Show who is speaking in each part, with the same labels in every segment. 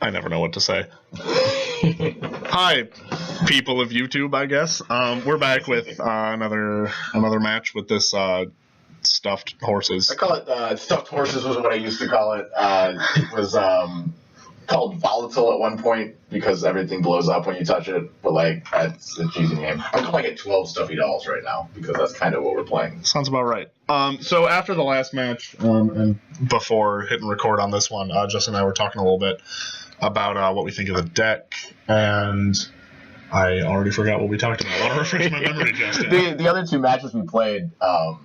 Speaker 1: I never know what to say. Hi, people of YouTube, I guess. We're back with another match with this stuffed horses.
Speaker 2: I call it stuffed horses was what I used to call it. It was called volatile at one point because everything blows up when you touch it. But like, it's a cheesy name. I'm calling it 12 stuffy dolls right now because that's kind of what we're playing.
Speaker 1: Sounds about right. So after the last match, and before hitting record on this one, Justin and I were talking a little bit about what we think of the deck, and I already forgot what we talked about. I'll refresh my memory, Justin.
Speaker 2: The other two matches we played, our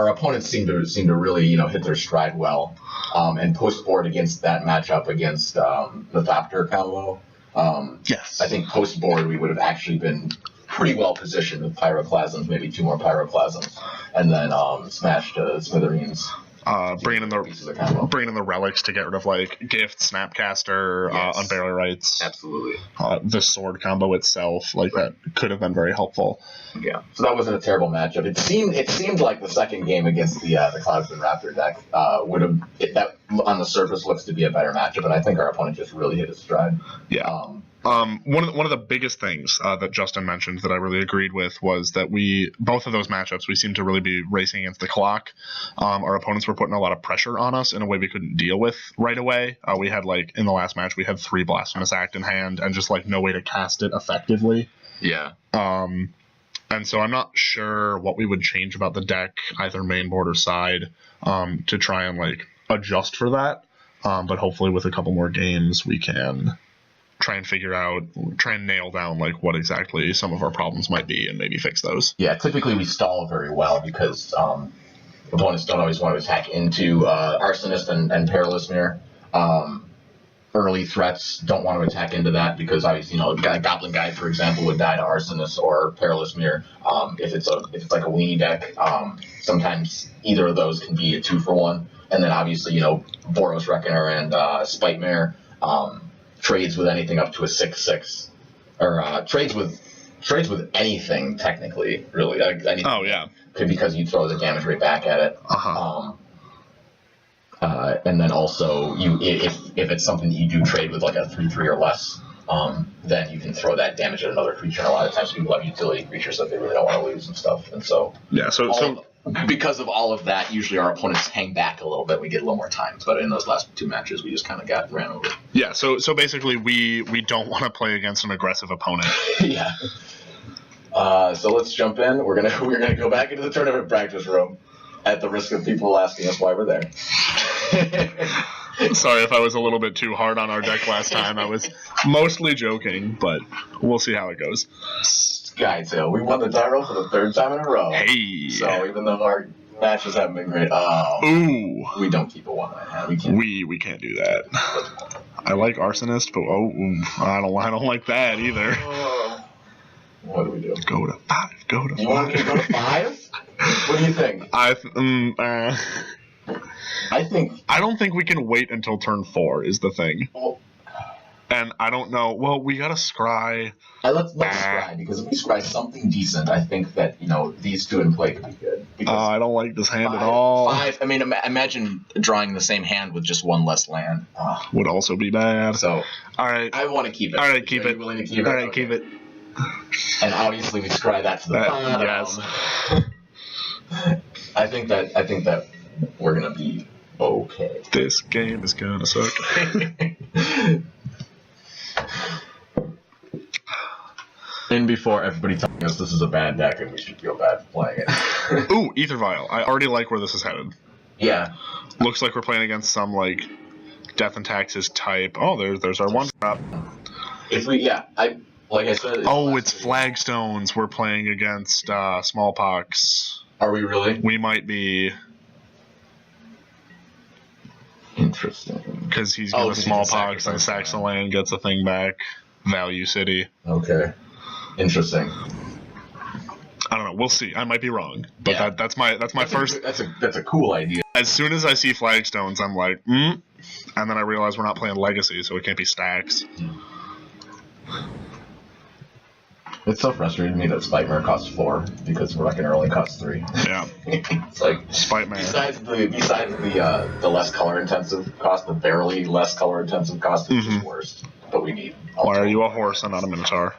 Speaker 2: opponents seem to really hit their stride well, and post board against that matchup against the Thopter combo.
Speaker 1: Yes,
Speaker 2: I think post board we would have actually been pretty well positioned with Pyroclasms, maybe 2 more Pyroclasms, and then smashed Smithereens.
Speaker 1: Bringing in the relics to get rid of like Gift, Snapcaster,
Speaker 2: Yes.
Speaker 1: Unburial Rights.
Speaker 2: Absolutely.
Speaker 1: The sword combo itself, like that, could have been very helpful.
Speaker 2: Yeah. So that wasn't a terrible matchup. It seemed like the second game against the Cloudfin Raptor deck would have that on the surface looks to be a better matchup, and I think our opponent just really hit his stride.
Speaker 1: Yeah. One of the biggest things that Justin mentioned that I really agreed with was that both of those matchups, we seemed to really be racing against the clock. Our opponents were putting a lot of pressure on us in a way we couldn't deal with right away. We had in the last match, we had 3 Blasphemous Act in hand and just no way to cast it effectively.
Speaker 2: Yeah.
Speaker 1: And so I'm not sure what we would change about the deck, either main board or side, to try and adjust for that. But hopefully with a couple more games, we can try and nail down what exactly some of our problems might be and maybe fix those.
Speaker 2: Yeah, typically we stall very well because opponents don't always want to attack into Arsonist and Perilous Mirror. Early threats don't want to attack into that because obviously, Goblin Guide, for example, would die to Arsonist or Perilous Mirror. If it's like a weenie deck, sometimes either of those can be a 2-for-1. And then obviously, Boros Reckoner and Spite Mare trades with anything up to a 6/6, or trades with anything technically, really. Anything.
Speaker 1: Oh yeah.
Speaker 2: Because you throw the damage rate back at it. And then also if it's something that you do trade with a 3/3 or less, then you can throw that damage at another creature. And a lot of times people have utility creatures that they really don't want to lose and stuff. And so
Speaker 1: yeah, so
Speaker 2: because of all of that, usually our opponents hang back a little bit. We get a little more time, but in those last 2 matches, we just kind of ran over.
Speaker 1: Yeah, so basically we don't want to play against an aggressive opponent.
Speaker 2: Yeah. So let's jump in. We're gonna go back into the tournament practice room, at the risk of people asking us why we're there.
Speaker 1: Sorry if I was a little bit too hard on our deck last time. I was mostly joking, but we'll see how it goes.
Speaker 2: Skytail, we won the title for the 3rd time in a row.
Speaker 1: Hey.
Speaker 2: So even though our matches haven't been great,
Speaker 1: ooh,
Speaker 2: we don't keep a 1-line hand.
Speaker 1: We can't do that. I like Arsonist, but I don't like that either.
Speaker 2: What do we do?
Speaker 1: Go to 5. Go to 5.
Speaker 2: You want me to go to 5? What do you think?
Speaker 1: I don't think we can wait until turn 4 is the thing.
Speaker 2: Well,
Speaker 1: and I don't know. Well, we got to scry.
Speaker 2: Let's scry, because if we scry something decent, I think that these 2 in play could be good.
Speaker 1: I don't like this hand at all.
Speaker 2: 5. I mean, imagine drawing the same hand with just 1 less land.
Speaker 1: Would also be bad.
Speaker 2: So,
Speaker 1: all right,
Speaker 2: I want to keep it.
Speaker 1: All right, keep it.
Speaker 2: Are you willing to keep it?
Speaker 1: All right, keep it.
Speaker 2: And obviously, we scry that to the bottom.
Speaker 1: Yes.
Speaker 2: I think that we're gonna be okay.
Speaker 1: This game is gonna suck.
Speaker 2: And before everybody telling us this is a bad deck and we should feel bad for playing it.
Speaker 1: Ooh, Ether Vial. I already like where this is headed.
Speaker 2: Yeah.
Speaker 1: Looks like we're playing against some Death and Taxes type. Oh, there's our 1-drop.
Speaker 2: Like I said.
Speaker 1: It's Flagstones. We're playing against Smallpox.
Speaker 2: Are we really?
Speaker 1: We might be.
Speaker 2: Interesting.
Speaker 1: Because he's going to Smallpox and Saxaland gets a thing back. Value City.
Speaker 2: Okay. Interesting.
Speaker 1: I don't know. We'll see. I might be wrong, but that's my first.
Speaker 2: That's a cool idea.
Speaker 1: As soon as I see Flagstones, I'm like, and then I realize we're not playing Legacy, so it can't be stacks.
Speaker 2: It's so frustrating to me that Spitefire costs 4 because it only costs 3.
Speaker 1: Yeah.
Speaker 2: It's like
Speaker 1: Spitefire.
Speaker 2: Besides the less color intensive cost, the barely less color intensive cost is just worse. But we need.
Speaker 1: Why are you a horse and not a minotaur?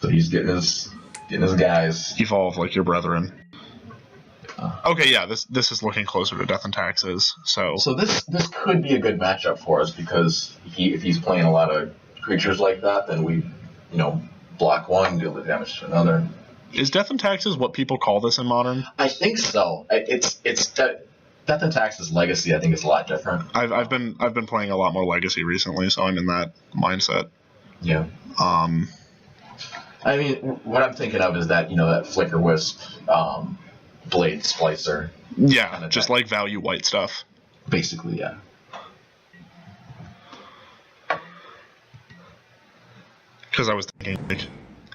Speaker 2: So he's getting his guys.
Speaker 1: Evolve like your brethren. Okay, yeah, this is looking closer to Death and Taxes. So
Speaker 2: this could be a good matchup for us because if he's playing a lot of creatures like that, then we, block one, deal the damage to another.
Speaker 1: Is Death and Taxes what people call this in Modern?
Speaker 2: I think so. It's Death and Taxes Legacy. I think is a lot different.
Speaker 1: I've been playing a lot more Legacy recently, so I'm in that mindset.
Speaker 2: Yeah. I mean, what I'm thinking of is that that Flicker Wisp, Blade Splicer.
Speaker 1: Yeah, just like value white stuff.
Speaker 2: Basically, yeah.
Speaker 1: Because I was thinking, like,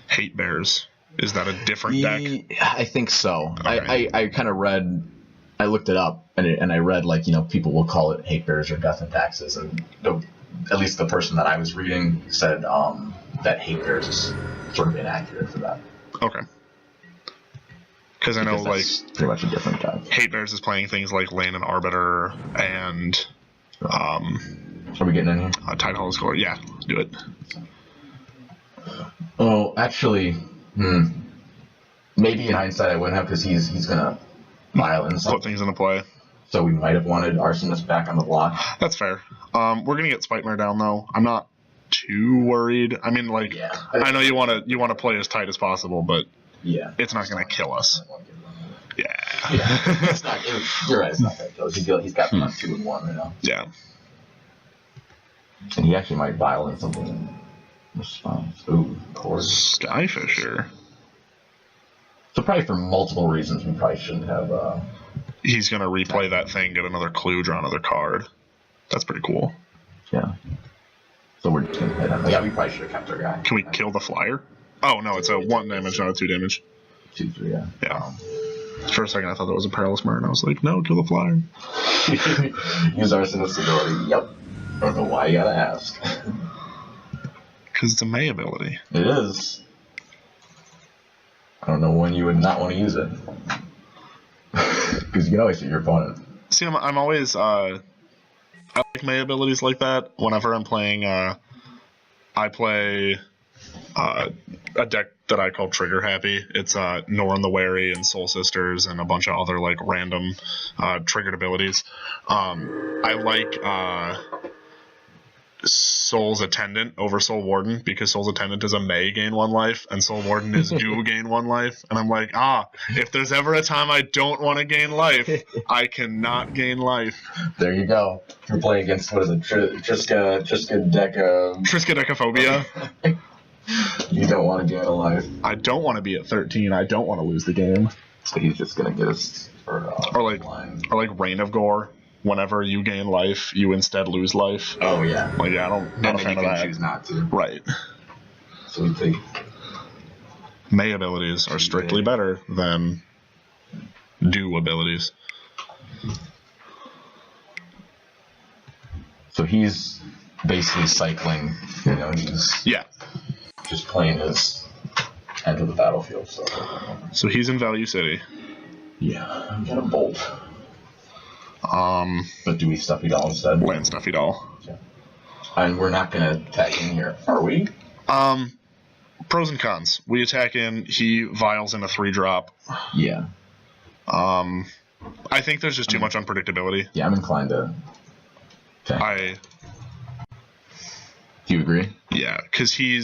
Speaker 1: Hate Bears. Is that a different deck?
Speaker 2: I think so.
Speaker 1: Okay.
Speaker 2: I kind of read, I looked it up, and I read, people will call it Hate Bears or Death and Taxes, and at least the person that I was reading said that Hate Bears is sort of inaccurate for that.
Speaker 1: Okay. Because I know,
Speaker 2: pretty much a different type.
Speaker 1: Hate Bears is playing things like Lane and Arbiter and
Speaker 2: Are we getting in here?
Speaker 1: Tidehall Score. Yeah, do it.
Speaker 2: Oh, actually, maybe in hindsight I wouldn't have because he's gonna violence
Speaker 1: Put things into play.
Speaker 2: So we might have wanted Arsonist back on the block.
Speaker 1: That's fair. We're gonna get Spitefire down though. I'm not too worried. I mean, I know you want to play as tight as possible, but it's not gonna kill us. Yeah.
Speaker 2: It's not. You're right. It's not gonna kill us. He's got plus 2 and 1 right now.
Speaker 1: Yeah.
Speaker 2: And he actually might violate something in response. Ooh, of course.
Speaker 1: Skyfisher.
Speaker 2: So probably for multiple reasons we probably shouldn't have.
Speaker 1: He's gonna replay that thing, get another clue, draw another card. That's pretty cool.
Speaker 2: Yeah. So we're just gonna hit him. Yeah, we probably should have kept our guy.
Speaker 1: Can we kill the flyer? Oh no, it's a 1 damage, not a 2 damage.
Speaker 2: 2, 3, yeah.
Speaker 1: Yeah. For a second, I thought that was a Perilous Mirror, and I was like, no, kill the flyer.
Speaker 2: Use Arsonist ability. Yep. I don't know why you gotta ask.
Speaker 1: Because it's a May ability.
Speaker 2: It is. I don't know when you would not want to use it. Because you can always hit your opponent.
Speaker 1: See, I'm always, I like May abilities like that. Whenever I'm playing, I play a deck that I call Trigger Happy. It's Norn the Wary and Soul Sisters and a bunch of other, random triggered abilities. I like Soul's Attendant over Soul Warden because Soul's Attendant is a May gain 1 life and Soul Warden is do gain 1 life, and I'm like, if there's ever a time I don't want to gain life, I cannot gain life.
Speaker 2: There you go. You're playing against, what is it, Triska
Speaker 1: Decaphobia.
Speaker 2: You don't want to gain a life.
Speaker 1: I don't want to be at 13. I don't want to lose the game.
Speaker 2: So he's just gonna get us
Speaker 1: or like Reign of Gore. Whenever you gain life, you instead lose life.
Speaker 2: Oh yeah.
Speaker 1: I don't. Not a fan of that.
Speaker 2: Choose not to.
Speaker 1: Right.
Speaker 2: So we take.
Speaker 1: May abilities are strictly better than do abilities.
Speaker 2: So he's basically cycling. He's just playing his enter the battlefield.
Speaker 1: So he's in Value City.
Speaker 2: Yeah, I'm gonna bolt. But do we Stuffy Doll instead?
Speaker 1: Land Stuffy Doll.
Speaker 2: Yeah. And we're not gonna attack in here, are we?
Speaker 1: Pros and cons. We attack in. He vials in a 3-drop.
Speaker 2: Yeah.
Speaker 1: I think there's just too much unpredictability.
Speaker 2: Yeah, I'm inclined to attack. Do you agree?
Speaker 1: Yeah, because he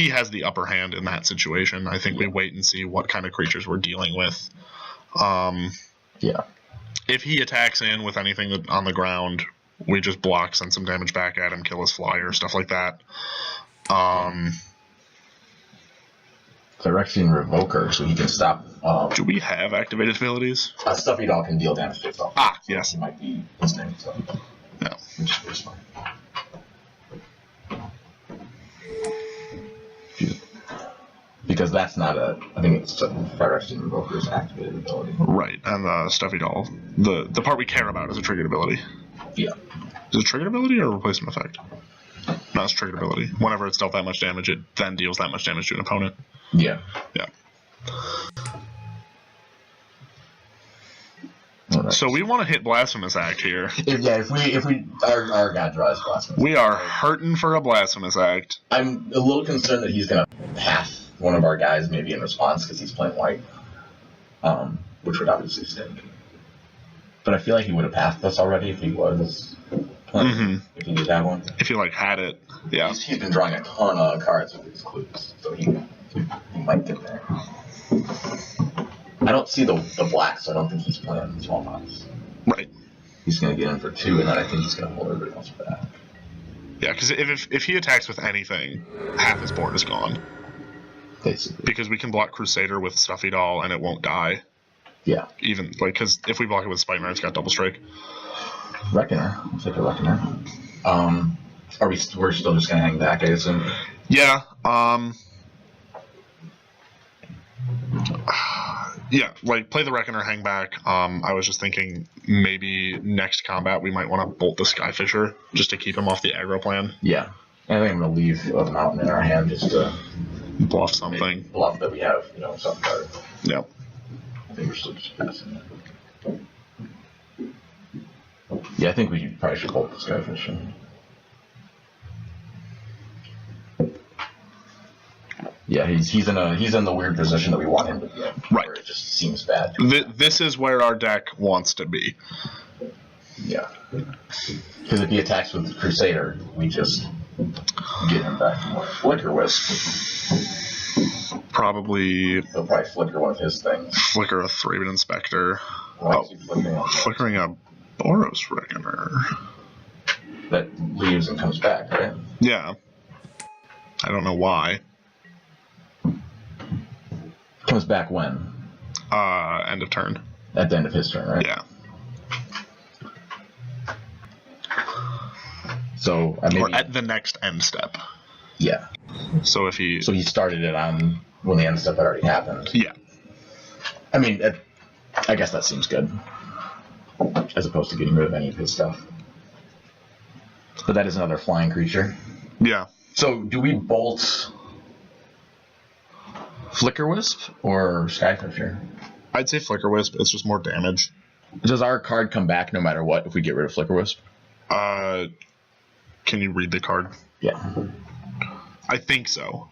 Speaker 1: has the upper hand in that situation. I think we wait and see what kind of creatures we're dealing with.
Speaker 2: Yeah.
Speaker 1: If he attacks in with anything on the ground, we just block, send some damage back at him, kill his flyer, stuff like that.
Speaker 2: Phyrexian Revoker, so he can stop.
Speaker 1: Do we have activated abilities?
Speaker 2: Stuffy Doll can deal damage to itself.
Speaker 1: Yes.
Speaker 2: He might be his name, so.
Speaker 1: Yeah.
Speaker 2: Which is fine. Because that's not I think it's Phyrexian Revoker's activated ability.
Speaker 1: Right, and Stuffy Doll. The part we care about is a triggered ability.
Speaker 2: Yeah.
Speaker 1: Is it a triggered ability or a replacement effect? not its triggered ability. Whenever it's dealt that much damage, it then deals that much damage to an opponent.
Speaker 2: Yeah.
Speaker 1: Yeah.
Speaker 2: Right.
Speaker 1: So we want to hit Blasphemous Act here.
Speaker 2: If we our god draws Blasphemous.
Speaker 1: We are hurting for a Blasphemous Act.
Speaker 2: I'm a little concerned that he's gonna path one of our guys maybe in response because he's playing white, which would obviously stink. But I feel like he would have pathed us already if he was playing. If he did have one.
Speaker 1: If you had it, yeah.
Speaker 2: He's been drawing a ton of cards with these clues, so he might get there. I don't see the black, so I don't think he's playing small pots.
Speaker 1: Right.
Speaker 2: He's going to get in for 2, and then I think he's going to hold everybody else back.
Speaker 1: Yeah, because if he attacks with anything, half his board is gone.
Speaker 2: Basically.
Speaker 1: Because we can block Crusader with Stuffy Doll, and it won't die.
Speaker 2: Yeah.
Speaker 1: Even, because if we block it with Spite it's got double strike.
Speaker 2: Reckoner. I'll take a Reckoner. We're still just going to hang back, I assume?
Speaker 1: Yeah. Yeah, play the Reckoner, hang back. I was just thinking maybe next combat we might want to bolt the Skyfisher just to keep him off the aggro plan.
Speaker 2: Yeah. I think I'm going to leave a mountain in our hand just to
Speaker 1: bluff something.
Speaker 2: Bluff that we have, some card.
Speaker 1: Yep.
Speaker 2: I think we're still just passing it. Yeah, I think we probably should bolt the Skyfisher. Yeah, he's in the weird position that we want him to be in.
Speaker 1: Right.
Speaker 2: Where it just seems bad.
Speaker 1: This is where our deck wants to be.
Speaker 2: Yeah. Because if he attacks with Crusader, we just get him back to more Flicker Wisp. He'll probably flicker one of his things.
Speaker 1: Flicker a Thraben Inspector. Flickering a Boros Reckoner.
Speaker 2: That leaves and comes back, right?
Speaker 1: Yeah. I don't know why.
Speaker 2: Comes back when?
Speaker 1: End of turn.
Speaker 2: At the end of his turn, right?
Speaker 1: Yeah.
Speaker 2: So
Speaker 1: or at the next end step.
Speaker 2: Yeah.
Speaker 1: So if he.
Speaker 2: So he started it on when the end step had already happened.
Speaker 1: Yeah.
Speaker 2: I mean, I guess that seems good, as opposed to getting rid of any of his stuff. But that is another flying creature.
Speaker 1: Yeah.
Speaker 2: So do we bolt Flicker Wisp or Skyfisher?
Speaker 1: I'd say Flicker Wisp. It's just more damage.
Speaker 2: Does our card come back no matter what if we get rid of Flicker Wisp?
Speaker 1: Can you read the card?
Speaker 2: Yeah.
Speaker 1: I think so.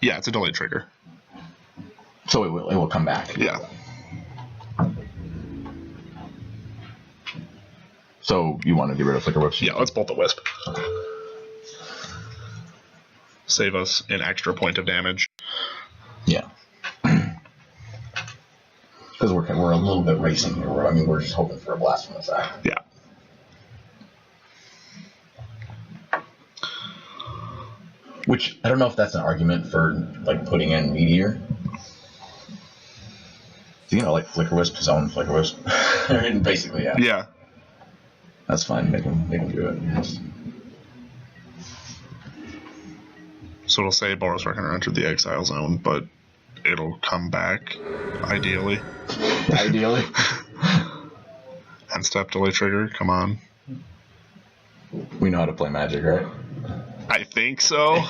Speaker 1: Yeah, it's a delayed trigger.
Speaker 2: So it will come back.
Speaker 1: Yeah.
Speaker 2: So you want to get rid of Flicker Wisp?
Speaker 1: Yeah, let's bolt the Wisp. Save us an extra point of damage.
Speaker 2: Yeah. Because we're a little bit racing here. We're just hoping for a Blasphemous Act.
Speaker 1: Yeah.
Speaker 2: Which, I don't know if that's an argument for, putting in Meteor. Flicker Wisp, his own Flicker Wisp. Basically, yeah.
Speaker 1: Yeah.
Speaker 2: That's fine. Make him do it. Yes.
Speaker 1: So it'll say Boros Reckoner entered the exile zone, but it'll come back, ideally.
Speaker 2: Ideally.
Speaker 1: End step, delay trigger, come on.
Speaker 2: We know how to play Magic, right?
Speaker 1: I think so.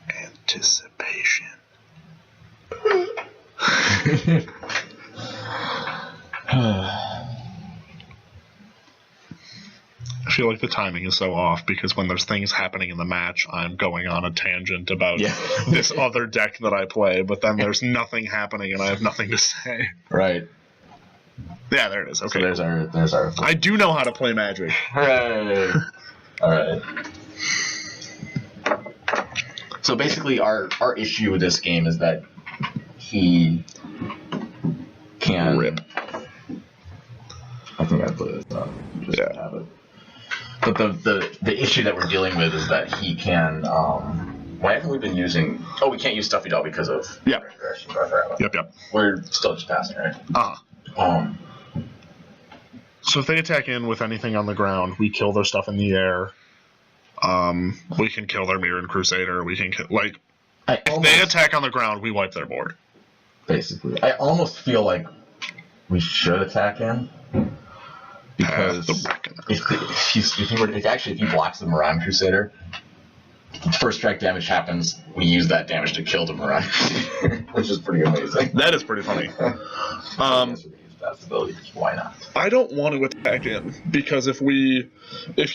Speaker 1: Anticipation. I feel like the timing is so off because when there's things happening in the match, I'm going on a tangent about this other deck that I play, but then there's nothing happening and I have nothing to say.
Speaker 2: Right.
Speaker 1: Yeah, there it is. Okay.
Speaker 2: So there's our.
Speaker 1: I do know how to play Magic.
Speaker 2: Hooray! All right. So basically, our issue with this game is that he can
Speaker 1: rip.
Speaker 2: I think I put it up. Just have it. But the issue that we're dealing with is that he can. Why haven't we been using? Oh, we can't use Stuffy Doll because of.
Speaker 1: Yeah. Yep.
Speaker 2: We're still just passing, right?
Speaker 1: So if they attack in with anything on the ground, we kill their stuff in the air. We can kill their Mirren Crusader. We can if
Speaker 2: almost,
Speaker 1: they attack on the ground, we wipe their board.
Speaker 2: Basically, I almost feel like we should attack in because if he blocks the Mirren Crusader, first strike damage happens. We use that damage to kill the Mirren Crusader, which is pretty amazing.
Speaker 1: That is pretty funny.
Speaker 2: That's ability. Why not?
Speaker 1: I don't want to attack in because if he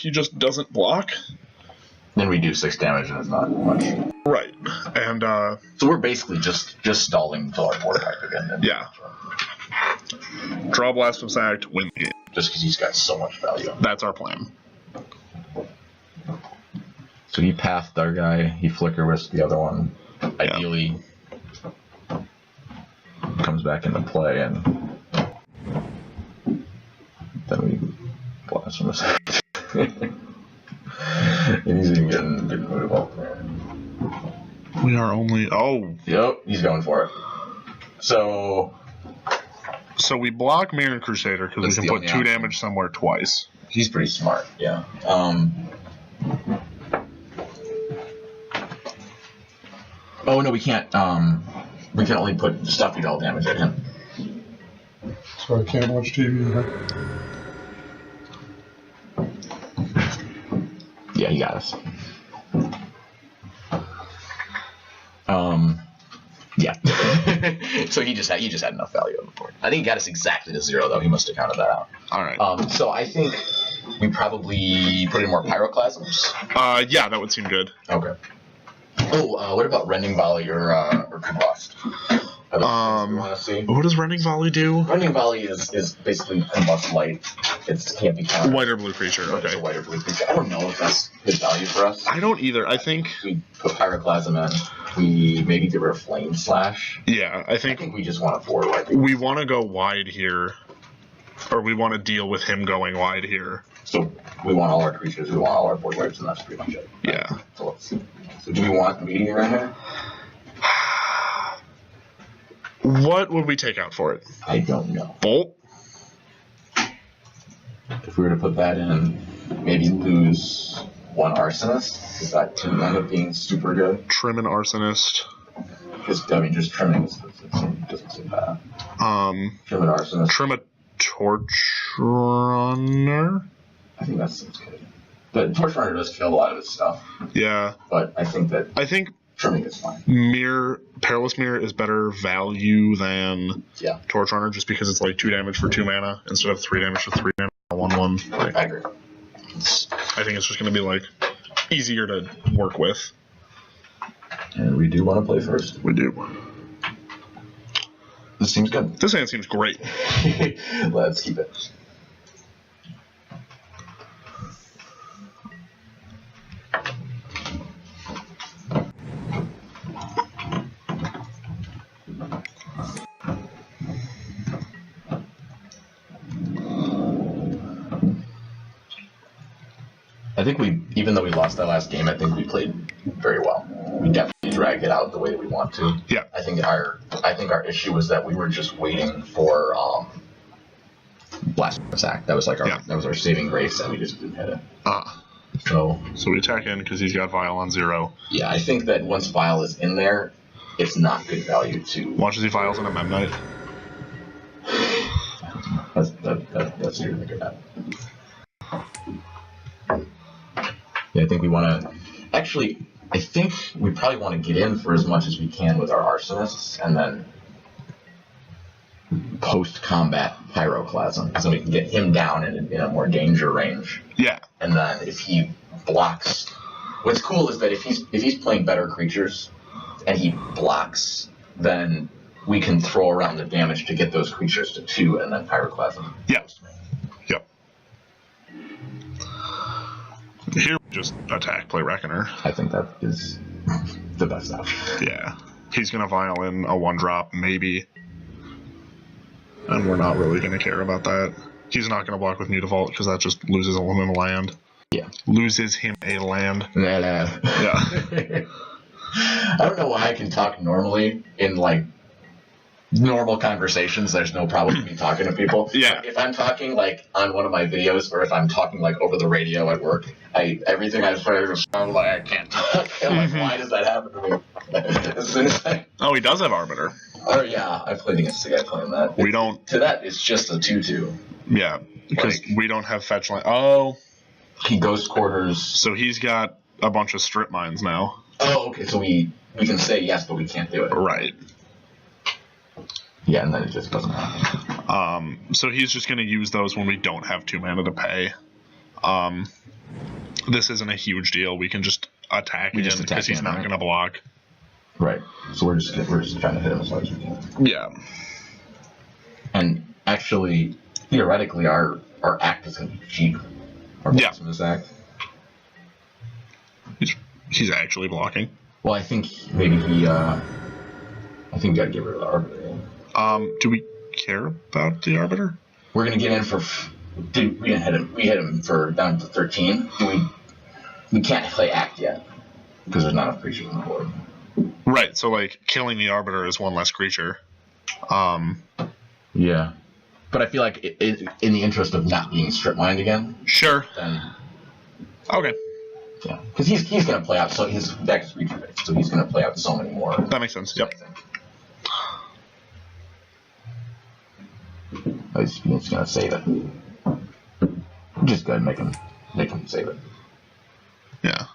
Speaker 1: just doesn't block,
Speaker 2: then we do 6 damage and it's not much.
Speaker 1: Right, and
Speaker 2: so we're basically just stalling until our board back again. Then.
Speaker 1: Yeah. Draw Blast from Sack, win the game.
Speaker 2: Just because he's got so much value.
Speaker 1: That's our plan.
Speaker 2: So he pathed our guy. He flicker whisked the other one. Ideally, comes back into play and then we blast from the side. And he's even getting moved up there.
Speaker 1: We are only... Oh.
Speaker 2: Yep, he's going for it. So
Speaker 1: we block Mirren Crusader because we can put 2 damage somewhere twice.
Speaker 2: He's pretty smart, yeah. Oh, no, we can't. We can only put Stuffy to all damage at him.
Speaker 3: So I can't watch TV, huh?
Speaker 2: Yeah, he got us. Yeah. So he just had enough value on the board. I think he got us exactly to 0, though. He must have counted that out.
Speaker 1: All right.
Speaker 2: So I think we probably put in more Pyroclasms.
Speaker 1: Yeah, that would seem good.
Speaker 2: Okay. Oh, what about Rending Volley or Combust? You want to see?
Speaker 1: What does Rending Volley do?
Speaker 2: Rending Volley is basically Combust Light. It can't be countered.
Speaker 1: White or blue creature. Okay.
Speaker 2: It's a white or blue creature. I don't know if that's good value for us.
Speaker 1: I don't either. I think
Speaker 2: we put Pyroclasm in. We maybe get rid of Flame Slash.
Speaker 1: Yeah, I think
Speaker 2: we just want to forward wipe.
Speaker 1: We want to go wide here, or we want to deal with him going wide here.
Speaker 2: So we want all our creatures. We want all our board wipes, and that's pretty much it.
Speaker 1: Yeah.
Speaker 2: So let's see. So do we want Meteor in here?
Speaker 1: What would we take out for it?
Speaker 2: I don't know.
Speaker 1: Bolt?
Speaker 2: If we were to put that in, maybe lose 1 Arsonist, because that can end up being super good.
Speaker 1: Trim an Arsonist.
Speaker 2: Just trimming doesn't seem bad. Trim an Arsonist.
Speaker 1: Trim a Torch Runner?
Speaker 2: I think that seems good. But Torch Runner does kill a lot of his stuff.
Speaker 1: Yeah.
Speaker 2: But I think trimming is fine.
Speaker 1: Perilous Mirror is better value than Torch Runner just because it's like 2 damage for 2 mana instead of 3 damage for 3 mana. 1/1.
Speaker 2: I agree.
Speaker 1: I think it's just going to be like easier to work with.
Speaker 2: And we do want to play first.
Speaker 1: We do.
Speaker 2: This seems good.
Speaker 1: This hand seems great.
Speaker 2: Let's keep it. I think even though we lost that last game, I think we played very well. We definitely dragged it out the way that we want to.
Speaker 1: Yeah.
Speaker 2: I think our issue was that we were just waiting for Blast Attack. That was like our saving grace, and we just didn't hit it. So
Speaker 1: we attack in because he's got Vial on 0.
Speaker 2: Yeah, I think that once Vial is in there, it's not good value to.
Speaker 1: Watches he Vials in a Mem Knight.
Speaker 2: That's you're gonna get that. Yeah, I think we want to. Actually, I think we probably want to get in for as much as we can with our Arsonists, and then post-combat Pyroclasm, so we can get him down in a more danger range.
Speaker 1: Yeah.
Speaker 2: And then if he blocks, what's cool is that if he's playing better creatures, and he blocks, then we can throw around the damage to get those creatures to 2, and then Pyroclasm.
Speaker 1: Yeah. Yep. Here we just attack, play Reckoner.
Speaker 2: I think that is the best option.
Speaker 1: Yeah. He's going to Vial in a 1-drop, maybe. And we're not really going to care about that. He's not going to block with Mutavault because that just loses him a land.
Speaker 2: Yeah.
Speaker 1: Loses him a land.
Speaker 2: Yeah.
Speaker 1: I
Speaker 2: don't know why I can talk normally in like normal conversations, there's no problem with me talking to people.
Speaker 1: Yeah.
Speaker 2: If I'm talking like on one of my videos, or if I'm talking like over the radio at work, everything I say is sound like I can't talk. I'm like, why does that happen to me? As soon as
Speaker 1: Oh, he does have Arbiter.
Speaker 2: Oh yeah, I played against the guy playing that.
Speaker 1: We don't.
Speaker 2: To that, it's just a 2/2.
Speaker 1: Yeah, because we don't have fetch line. Oh.
Speaker 2: He ghost quarters.
Speaker 1: So he's got a bunch of strip mines now.
Speaker 2: Oh, okay. So we can say yes, but we can't do it.
Speaker 1: Right.
Speaker 2: Yeah, and then it just doesn't happen.
Speaker 1: So he's just going to use those when we don't have 2 mana to pay. This isn't a huge deal. We can just attack him because he's not going to block.
Speaker 2: Right. So we're just trying to hit him as hard as we can.
Speaker 1: Yeah.
Speaker 2: And actually, theoretically, our act is going to be cheap. Our Blasphemous Act.
Speaker 1: He's actually blocking.
Speaker 2: Well, I think maybe he. I think we got to get rid of the Arbiter.
Speaker 1: Do we care about the Arbiter?
Speaker 2: We're gonna get in for. Dude, we hit him. We hit him for down to 13. We can't play Act yet because there's not enough creatures on the board.
Speaker 1: Right. So like killing the Arbiter is 1 less creature.
Speaker 2: Yeah. But I feel like in the interest of not being strip mined again.
Speaker 1: Sure.
Speaker 2: Then.
Speaker 1: Okay.
Speaker 2: Yeah. Because he's gonna play out. So his deck is creature based. So he's gonna play out so many more.
Speaker 1: That makes sense. Yep.
Speaker 2: He's gonna save it. Just go ahead and make him save it.
Speaker 1: Yeah.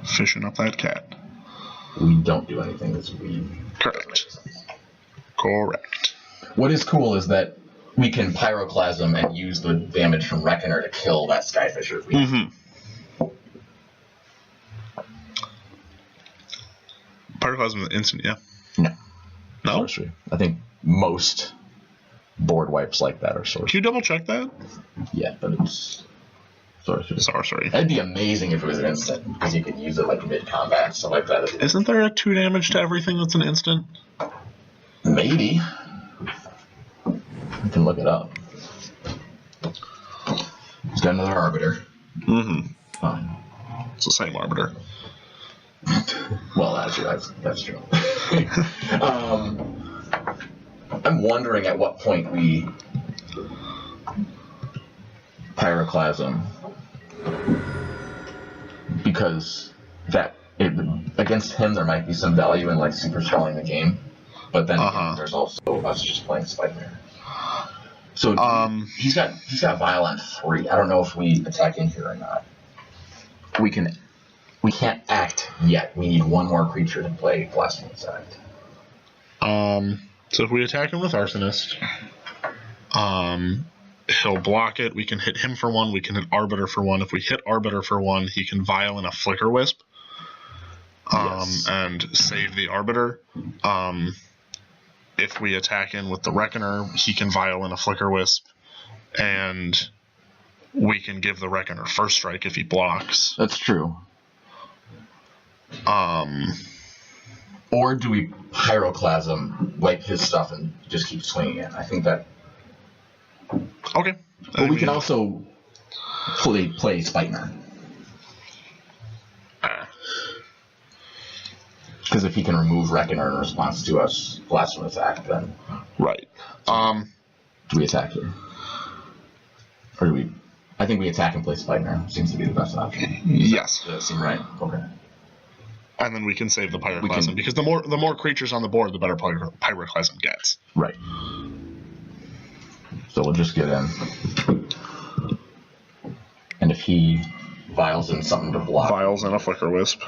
Speaker 1: Fishing up that cat.
Speaker 2: We don't do anything this week.
Speaker 1: Correct. Correct.
Speaker 2: What is cool is that we can Pyroclasm and use the damage from Reckoner to kill that Skyfisher if we
Speaker 1: Pyroclasm is instant, yeah?
Speaker 2: No.
Speaker 1: No?
Speaker 2: Sorcery. I think most board wipes like that are sorcery.
Speaker 1: Can you double check that?
Speaker 2: Yeah, but it's sorcery.
Speaker 1: Sorcery.
Speaker 2: That'd be amazing if it was an instant, because you could use it like mid-combat, stuff like that.
Speaker 1: Isn't there a 2 damage to everything that's an instant?
Speaker 2: Maybe. We can look it up. He's got another Arbiter. Fine.
Speaker 1: It's the same Arbiter.
Speaker 2: Well, that's true. I'm wondering at what point we Pyroclasm, because against him there might be some value in like super stalling the game, but then there's also us just playing Spike-Mirror. So he's got Vile on 3. I don't know if we attack in here or not. We can't act yet. We need 1 more creature to play Blasphemous Act.
Speaker 1: So if we attack him with Arsonist, he'll block it. We can hit him for 1. We can hit Arbiter for 1. If we hit Arbiter for 1, he can Vial in a Flicker Wisp and save the Arbiter. If we attack in with the Reckoner, he can Vial in a Flicker Wisp, and we can give the Reckoner first strike if he blocks.
Speaker 2: That's true. Or do we Pyroclasm, wipe his stuff, and just keep swinging it? I think that.
Speaker 1: Okay.
Speaker 2: But we can also play Spike-Mirror. Because if he can remove Reckoner in response to us Blasphemous Act, then.
Speaker 1: Right.
Speaker 2: Do we attack here? Or do we. I think we attack and play Spike-Mirror. Seems to be the best option.
Speaker 1: Yes.
Speaker 2: Does that seem right? Okay.
Speaker 1: And then we can save the Pyroclasm, because the more creatures on the board, the better Pyroclasm gets.
Speaker 2: Right. So we'll just get in. And if he vials in something to block.
Speaker 1: Vials in a Flicker Wisp.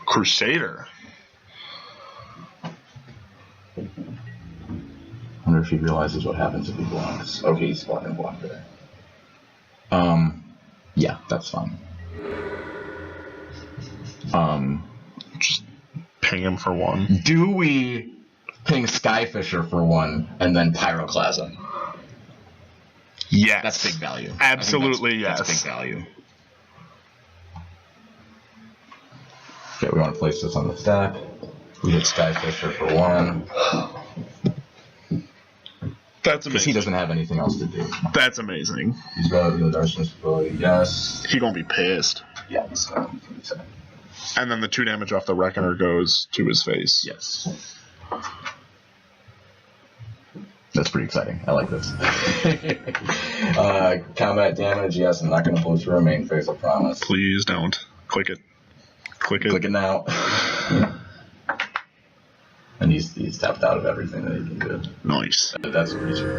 Speaker 1: Crusader.
Speaker 2: I wonder if he realizes what happens if he blocks. Okay, he's blocking there. Yeah, that's fine.
Speaker 1: Just ping him for 1.
Speaker 2: Do we ping Skyfisher for 1 and then Pyroclasm?
Speaker 1: Yes.
Speaker 2: That's big value.
Speaker 1: Absolutely, yes.
Speaker 2: That's big value. Okay, we want to place this on the stack. We hit Skyfisher for 1.
Speaker 1: That's
Speaker 2: Because
Speaker 1: amazing.
Speaker 2: he doesn't have anything else to do.
Speaker 1: That's amazing.
Speaker 2: He's got the arsonist ability, yes.
Speaker 1: He gonna be pissed.
Speaker 2: Yeah, he's got it.
Speaker 1: And then the 2 damage off the Reckoner goes to his face.
Speaker 2: Yes. That's pretty exciting. I like this. Combat damage, yes, I'm not going to pull through a main phase, I promise.
Speaker 1: Please don't. Click it. Click it.
Speaker 2: Click it now. And he's tapped out of everything that he can do.
Speaker 1: Nice.
Speaker 2: That's pretty sweet.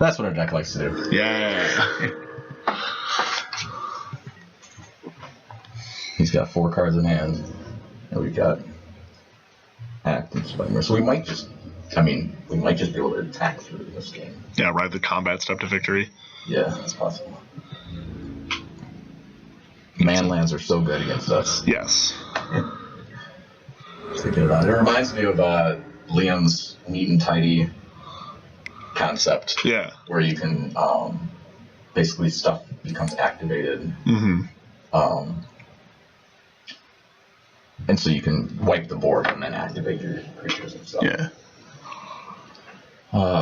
Speaker 2: That's what our deck likes to do.
Speaker 1: Yeah.
Speaker 2: He's got 4 cards in hand, and we've got Act and Spider. So we might just be able to attack through this game.
Speaker 1: Yeah, ride the combat step to victory.
Speaker 2: Yeah, that's possible. Man lands are so good against us.
Speaker 1: Yes.
Speaker 2: It reminds me of Liam's neat and tidy concept.
Speaker 1: Yeah.
Speaker 2: Where you can basically stuff becomes activated.
Speaker 1: Mm-hmm.
Speaker 2: And so you can wipe the board and then activate your creatures and stuff.
Speaker 1: Yeah.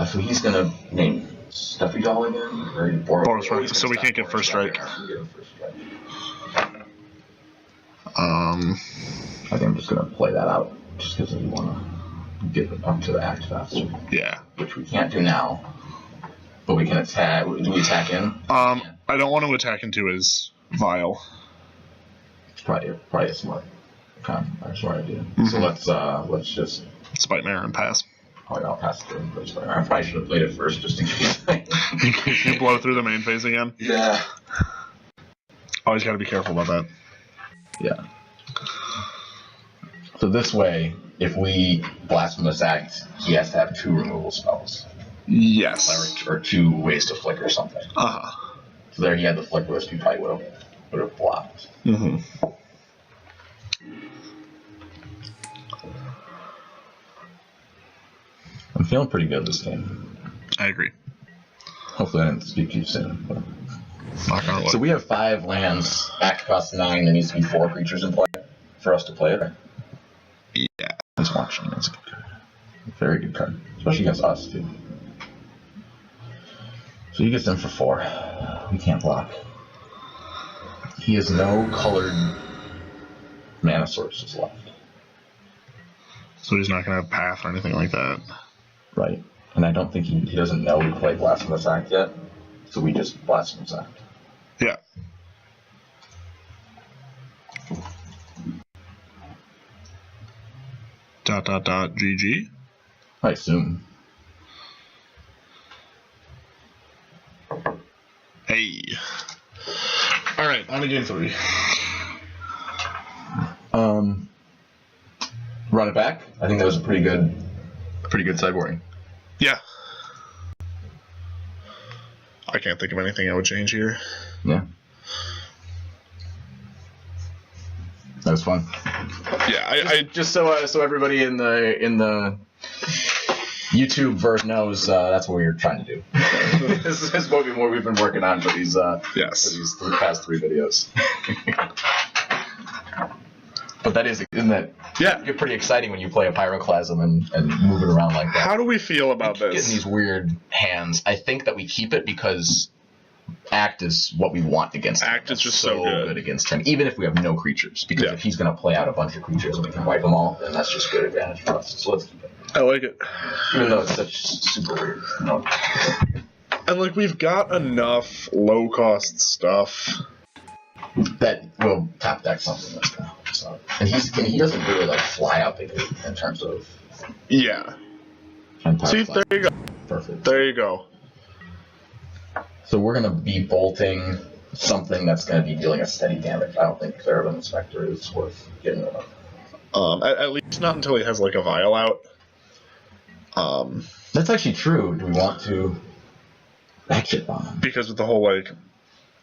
Speaker 2: So he's gonna name Stuffy Doll again? Or
Speaker 1: Boros strike. So we can't get first strike.
Speaker 2: I think I'm just gonna play that out just because we want to get up to the act faster.
Speaker 1: Yeah.
Speaker 2: Which we can't do now. But we can attack. Do we attack in?
Speaker 1: I don't want to attack into his vial.
Speaker 2: It's probably a smart idea.
Speaker 1: Mm-hmm.
Speaker 2: So let's just
Speaker 1: Spite Mare and pass.
Speaker 2: I'll pass through. I probably should have played it first just in case.
Speaker 1: You blow through the main phase again?
Speaker 2: Yeah.
Speaker 1: Always got to be careful about that.
Speaker 2: Yeah. So this way, if we Blasphemous Act, he has to have 2 removal spells.
Speaker 1: Yes.
Speaker 2: Or 2 ways to flicker something.
Speaker 1: Uh-huh.
Speaker 2: So there he had the flicker list, he probably would have blocked.
Speaker 1: Mm-hmm.
Speaker 2: I'm feeling pretty good this game.
Speaker 1: I agree.
Speaker 2: Hopefully I didn't speak too soon. But...
Speaker 1: Knock on wood.
Speaker 2: So we have 5 lands, act cost 9, there needs to be 4 creatures in play for us to play it.
Speaker 1: Yeah.
Speaker 2: He's watching, that's a good card. Very good card. Especially against us too. So he gets in for 4. We can't block. He has no colored mana sources left.
Speaker 1: So he's not going to have Path or anything like that.
Speaker 2: Right. And I don't think he doesn't know we play Blasphemous Act yet. So we just Blasphemous Act.
Speaker 1: Yeah. ... GG.
Speaker 2: I assume.
Speaker 1: Hey. All right, on to game 3.
Speaker 2: Run it back. I think that was a pretty good sideboarding.
Speaker 1: Yeah. I can't think of anything I would change here.
Speaker 2: Yeah. That was fun.
Speaker 1: Yeah, I
Speaker 2: Just so everybody in the YouTube verse knows that's what we were trying to do. This is what we've been working on for these
Speaker 1: yes.
Speaker 2: past 3 videos. But isn't that
Speaker 1: Yeah.
Speaker 2: pretty exciting when you play a Pyroclasm and move it around like that?
Speaker 1: How do we feel about
Speaker 2: Getting
Speaker 1: this?
Speaker 2: these weird hands. I think that we keep it because Act is what we want against him.
Speaker 1: Act is just so good
Speaker 2: against him, even if we have no creatures. Because if he's going to play out a bunch of creatures and we can wipe them all, then that's just good advantage for us. So let's keep it.
Speaker 1: I like it.
Speaker 2: Even though it's such super weird. No.
Speaker 1: And like we've got enough low cost stuff
Speaker 2: That will top deck something like that. So, and he doesn't really like fly out big in terms of.
Speaker 1: Yeah. See, there you go.
Speaker 2: Perfect.
Speaker 1: There you go.
Speaker 2: So we're going to be bolting something that's going to be dealing a steady damage. I don't think Clarabin Inspector is worth getting rid of.
Speaker 1: At least not until he has like a vial out.
Speaker 2: That's actually true. Do we want to Ratchet Bomb him?
Speaker 1: Because of the whole like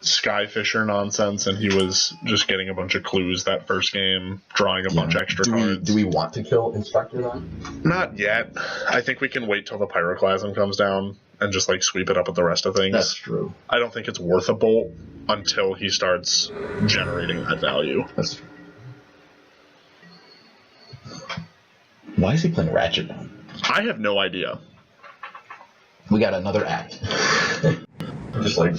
Speaker 1: Skyfisher nonsense, and he was just getting a bunch of clues that first game, drawing a bunch extra cards.
Speaker 2: Do we want to kill Inspector then?
Speaker 1: Not yet. I think we can wait till the Pyroclasm comes down and just like sweep it up with the rest of things.
Speaker 2: That's true.
Speaker 1: I don't think it's worth a bolt. until he starts generating that value.
Speaker 2: That's true. Why is he playing Ratchet Bomb?
Speaker 1: I have no idea.
Speaker 2: We got another act. Just like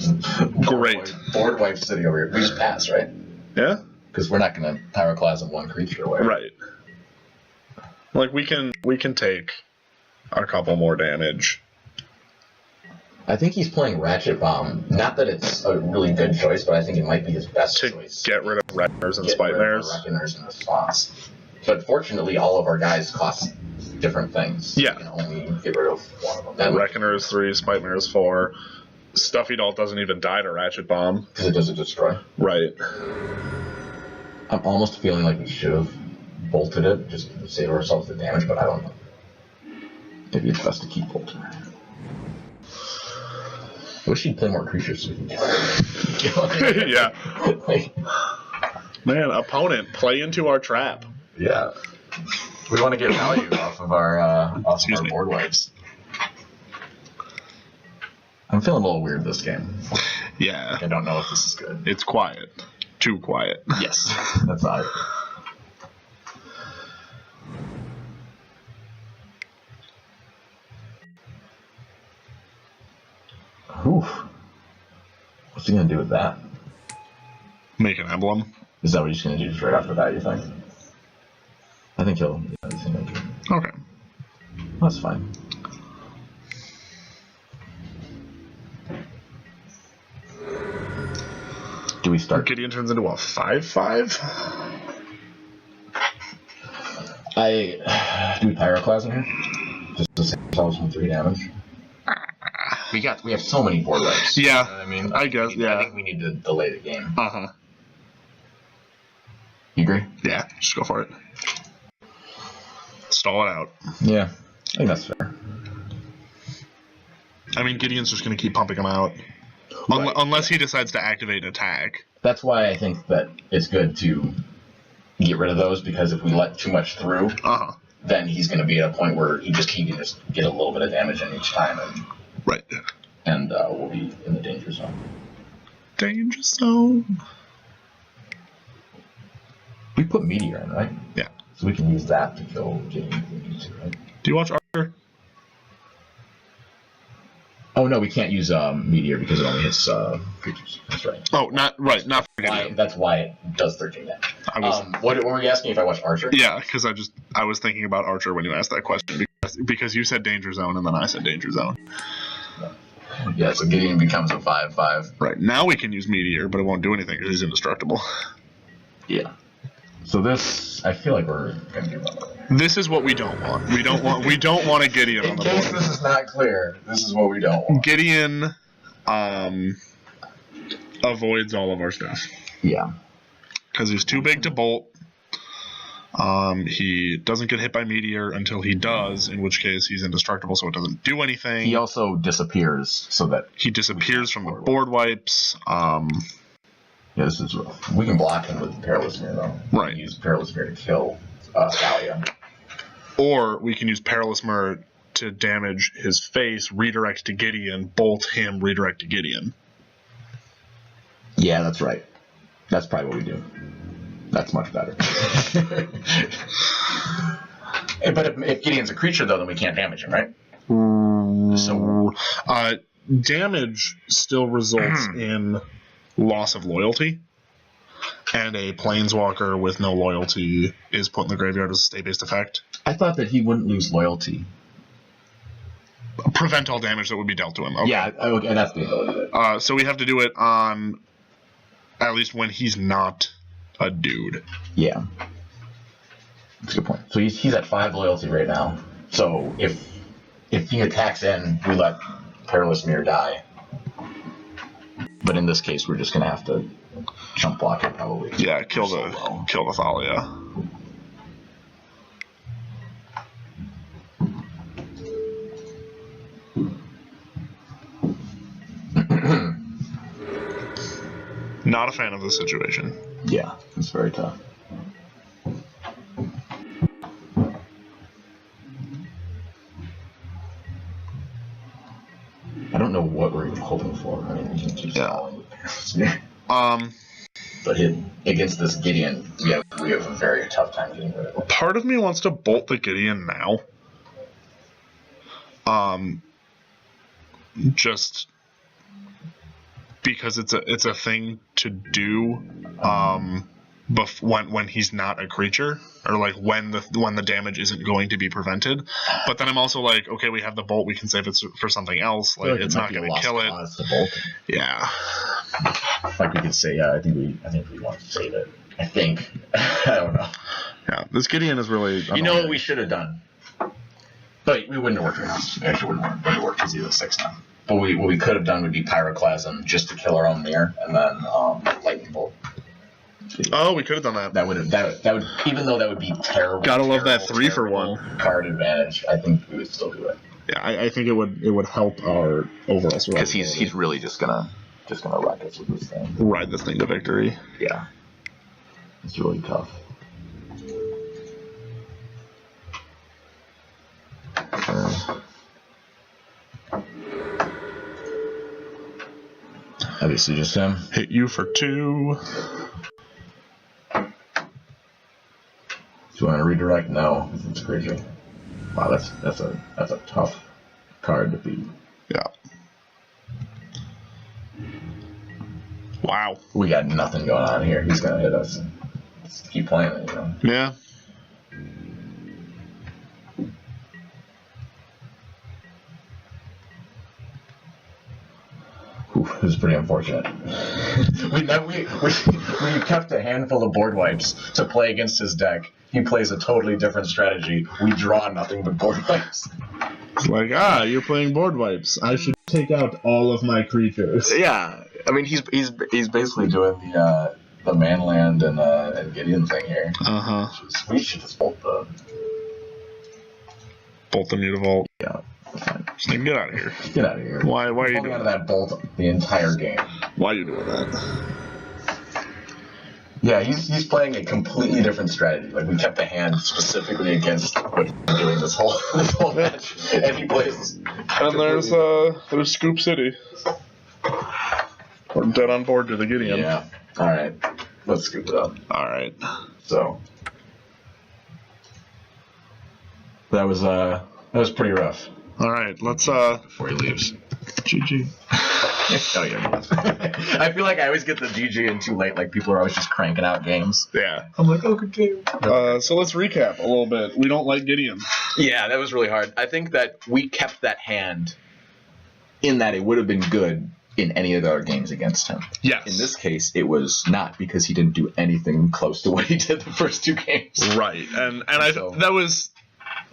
Speaker 1: Great.
Speaker 2: Board wipe city over here. We just pass, right?
Speaker 1: Yeah?
Speaker 2: Because we're not going to pyroclasm one creature away.
Speaker 1: Right. Like, we can take a couple more damage.
Speaker 2: I think he's playing Ratchet Bomb. Not that it's a really good choice, but I think it might be his best choice.
Speaker 1: Get rid of Reckoners and
Speaker 2: Get rid of
Speaker 1: Spitemares.
Speaker 2: the Reckoners in response. But fortunately, all of our guys cost different things.
Speaker 1: Yeah.
Speaker 2: We can only get rid of one of them.
Speaker 1: Reckoners 3, Spitemares 4. Stuffy Doll doesn't even die to Ratchet Bomb.
Speaker 2: Because it doesn't destroy.
Speaker 1: Right.
Speaker 2: I'm almost feeling like we should have bolted it, just to save ourselves the damage, but I don't know. Maybe it's best to keep bolting. I wish he'd play more creatures so we can get
Speaker 1: Yeah.
Speaker 2: like,
Speaker 1: Man, opponent, play into our trap.
Speaker 2: yeah. We want to get value off of our board wipes. I'm feeling a little weird this game.
Speaker 1: Yeah.
Speaker 2: I don't know if this is good.
Speaker 1: It's quiet. Too quiet.
Speaker 2: Yes, that's all right. Whew. What's he gonna do with that?
Speaker 1: Make an emblem.
Speaker 2: Is that what he's gonna do just right off the bat, you think? I think he'll. Yeah, he's gonna do.
Speaker 1: Okay.
Speaker 2: That's fine. Do we start?
Speaker 1: Gideon turns into a 5/5?
Speaker 2: Do we pyroclasm here? Just to save ourselves from 3 damage? We have so many board wipes.
Speaker 1: Yeah.
Speaker 2: You know what I mean?
Speaker 1: I guess, yeah.
Speaker 2: I think we need to delay the game.
Speaker 1: Uh-huh.
Speaker 2: You agree?
Speaker 1: Yeah, just go for it. Stall it out.
Speaker 2: Yeah. I think that's fair.
Speaker 1: I mean, Gideon's just going to keep pumping them out.
Speaker 2: Right.
Speaker 1: Unless he decides to activate an attack.
Speaker 2: That's why I think that it's good to get rid of those, because if we let too much through,
Speaker 1: Uh-huh.
Speaker 2: then he's going to be at a point where he can just get a little bit of damage in each time,
Speaker 1: Right.
Speaker 2: and we'll be in the danger zone.
Speaker 1: Danger zone.
Speaker 2: We put Meteor in, right?
Speaker 1: Yeah.
Speaker 2: So we can use that to kill Gideon if we need to, right?
Speaker 1: Do you watch Archer?
Speaker 2: Oh no, we can't use Meteor because it only hits creatures. That's right.
Speaker 1: Oh, not for Gideon.
Speaker 2: That's why it does 13 damage.
Speaker 1: I was,
Speaker 2: what were you asking if I watched Archer?
Speaker 1: yeah, because I was thinking about Archer when you asked that question because you said Danger Zone and then I said Danger Zone.
Speaker 2: Yeah, so Gideon becomes a 5/5.
Speaker 1: Right, now we can use Meteor, but it won't do anything because he's indestructible.
Speaker 2: Yeah. So this, I feel like we're gonna do that.
Speaker 1: This is what we don't want. We don't want a Gideon on the board.
Speaker 2: In case this is not clear, this is what we don't want.
Speaker 1: Gideon avoids all of our stuff.
Speaker 2: Yeah.
Speaker 1: Because he's too big to bolt. He doesn't get hit by Meteor until he does, in which case he's indestructible, so it doesn't do anything.
Speaker 2: He also disappears so that
Speaker 1: He disappears from the board wipes.
Speaker 2: yeah, this is rough. We can block him with Perilous Mirror though.
Speaker 1: Right.
Speaker 2: We can use Perilous Mirror to kill Thalia.
Speaker 1: Or we can use Perilous Mirror to damage his face, redirect to Gideon, bolt him, redirect to Gideon.
Speaker 2: Yeah, that's right. That's probably what we do. That's much better. But if Gideon's a creature though, then we can't damage him, right? So
Speaker 1: damage still results in loss of loyalty, and a planeswalker with no loyalty is put in the graveyard as a state-based effect.
Speaker 2: I thought that he wouldn't lose loyalty.
Speaker 1: Prevent all damage that would be dealt to him. Okay.
Speaker 2: Yeah, okay, that's the ability.
Speaker 1: So we have to do it on at least when he's not a dude.
Speaker 2: Yeah. That's a good point. So he's at 5 loyalty right now. So if he attacks in, we let Perilous Mirror die. But in this case, we're just gonna have to jump block it probably.
Speaker 1: Yeah, kill the Thalia. Not a fan of this situation.
Speaker 2: Yeah, it's very tough. I don't know what we're even hoping for. I mean, we can keep stalling with Perilous Mirror. But against this Gideon, we have a very tough time getting rid of it.
Speaker 1: Part of me wants to bolt the Gideon now. Just because it's a thing to do when he's not a creature, or like when the damage isn't going to be prevented. But then I'm also like, okay, we have the bolt, we can save it for something else. Like it's not going to kill it. Yeah.
Speaker 2: Like we could say, I think we want to save it. I think. I don't know.
Speaker 1: Yeah, this Gideon is really.
Speaker 2: You know what we should have done? But we wouldn't have worked enough. We actually wouldn't have worked because he was 6/10. But what we could have done would be Pyroclasm just to kill our own mirror, and then Lightning Bolt.
Speaker 1: Oh, we could have done that.
Speaker 2: That would even though that would be terrible.
Speaker 1: Gotta love that 3-for-1
Speaker 2: card advantage. I think we would still do it.
Speaker 1: Yeah, I think it would help our overall survival.
Speaker 2: Because he's really just gonna wreck us with this thing.
Speaker 1: Ride this thing to victory.
Speaker 2: Yeah, it's really tough. Obviously, just him.
Speaker 1: Hit you for 2.
Speaker 2: Do you want to redirect? No, it's crazy. Wow, that's a tough card to beat.
Speaker 1: Yeah. Wow.
Speaker 2: We got nothing going on here. He's gonna hit us. Let's keep playing it, you know.
Speaker 1: Yeah.
Speaker 2: It was pretty unfortunate. we kept a handful of board wipes to play against his deck. He plays a totally different strategy. We draw nothing but board wipes.
Speaker 1: It's like, you're playing board wipes. I should take out all of my creatures.
Speaker 2: Yeah, I mean he's basically doing the Manland and Gideon thing here. We should just bolt the
Speaker 1: Mutavault.
Speaker 2: Yeah.
Speaker 1: Just like, get out of here.
Speaker 2: Get out of here.
Speaker 1: Why are you
Speaker 2: doing out of that bolt the entire game?
Speaker 1: Why are you doing that?
Speaker 2: Yeah, he's playing a completely different strategy. Like we kept the hand specifically against what he's doing this whole match, and he plays.
Speaker 1: And there's Scoop City. We're dead on board to the Gideon.
Speaker 2: Yeah. All right. Let's scoop it up.
Speaker 1: All right.
Speaker 2: So that was pretty rough.
Speaker 1: All right, let's
Speaker 2: before he leaves.
Speaker 1: GG.
Speaker 2: Oh yeah. I feel like I always get the GG in too late. Like people are always just cranking out games.
Speaker 1: Yeah.
Speaker 2: I'm like, oh, good game.
Speaker 1: So let's recap a little bit. We don't like Gideon.
Speaker 2: Yeah, that was really hard. I think that we kept that hand in that it would have been good in any of our games against him.
Speaker 1: Yes.
Speaker 2: In this case, it was not because he didn't do anything close to what he did the first 2 games.
Speaker 1: Right, and that was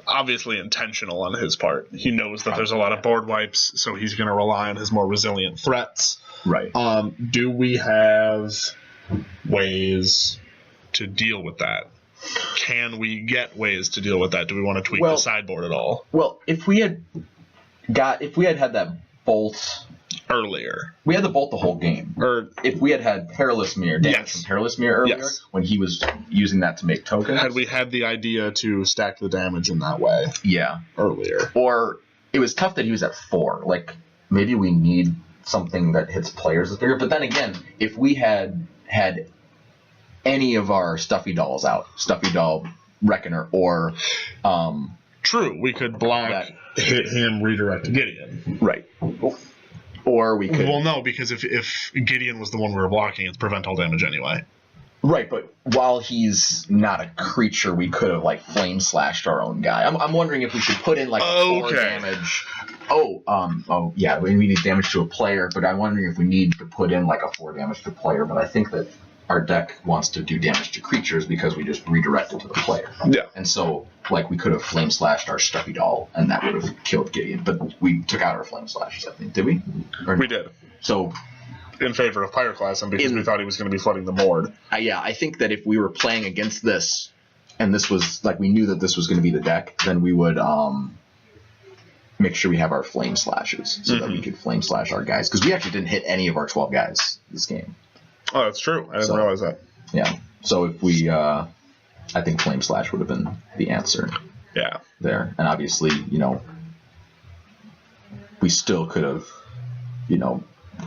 Speaker 1: obviously intentional on his part. He knows that there's a lot of board wipes, so he's going to rely on his more resilient threats.
Speaker 2: Right.
Speaker 1: Do we have ways to deal with that? Can we get ways to deal with that? Do we want to tweak the sideboard at all?
Speaker 2: Well, if we had had that bolt
Speaker 1: earlier,
Speaker 2: we had the bolt the whole game.
Speaker 1: Or
Speaker 2: if we had Perilous Mirror, damage from Perilous Mirror earlier, when he was using that to make tokens.
Speaker 1: Had we had the idea to stack the damage in that way?
Speaker 2: Yeah.
Speaker 1: Earlier.
Speaker 2: Or it was tough that he was at 4. Like maybe we need something that hits players bigger. But then again, if we had any of our Stuffy dolls out, Stuffy doll, Reckoner, or
Speaker 1: true, we could block, hit him, redirect to Gideon.
Speaker 2: Right. Or we could.
Speaker 1: Well, no, because if Gideon was the one we were blocking, it's prevent all damage anyway.
Speaker 2: Right, but while he's not a creature, we could have like flame slashed our own guy. I'm wondering if we should put in like 4 damage. Oh yeah, we need damage to a player, but I'm wondering if we need to put in like a 4 damage to player. But I think that our deck wants to do damage to creatures because we just redirect it to the player.
Speaker 1: Yeah.
Speaker 2: And so, like, we could have flame slashed our Stuffy doll, and that would have killed Gideon. But we took out our flame slashes, I think. Did we?
Speaker 1: We did.
Speaker 2: So,
Speaker 1: in favor of Pyroclasm because we thought he was going to be flooding the board.
Speaker 2: Yeah, I think that if we were playing against this, and this was like we knew that this was going to be the deck, then we would make sure we have our flame slashes so that we could flame slash our guys, because we actually didn't hit any of our 12 guys this game.
Speaker 1: Oh, that's true. I didn't realize that.
Speaker 2: Yeah. So if we, I think flame slash would have been the answer.
Speaker 1: Yeah.
Speaker 2: There, and obviously, we still could have,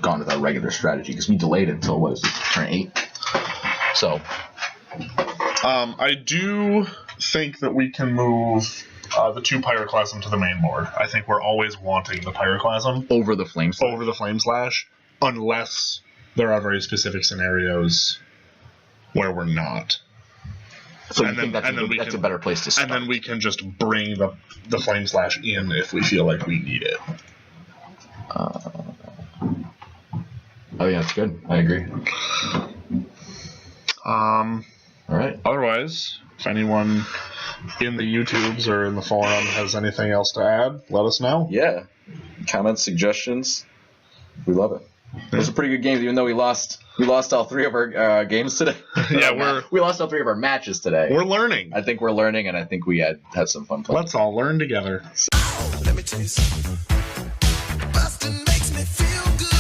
Speaker 2: gone with our regular strategy because we delayed it until what is it, turn 8. So
Speaker 1: I do think that we can move the 2 Pyroclasm to the main board. I think we're always wanting the Pyroclasm
Speaker 2: over the Flame
Speaker 1: Slash, unless there are very specific scenarios where we're not.
Speaker 2: So you think that's a better place to start?
Speaker 1: And then we can just bring the Flame Slash in if we feel like we need it.
Speaker 2: I think that's good. I agree.
Speaker 1: All
Speaker 2: right.
Speaker 1: Otherwise, if anyone in the YouTubes or in the forum has anything else to add, let us know.
Speaker 4: Yeah. Comments, suggestions. We love it. It was a pretty good game, even though we lost all 3 of our games today.
Speaker 1: Yeah,
Speaker 2: we lost all 3 of our matches today.
Speaker 1: We're learning.
Speaker 2: I think we're learning, and I think we had some fun playing.
Speaker 1: Let's all learn together.
Speaker 5: Let me tell you something. Bustin' makes me feel good.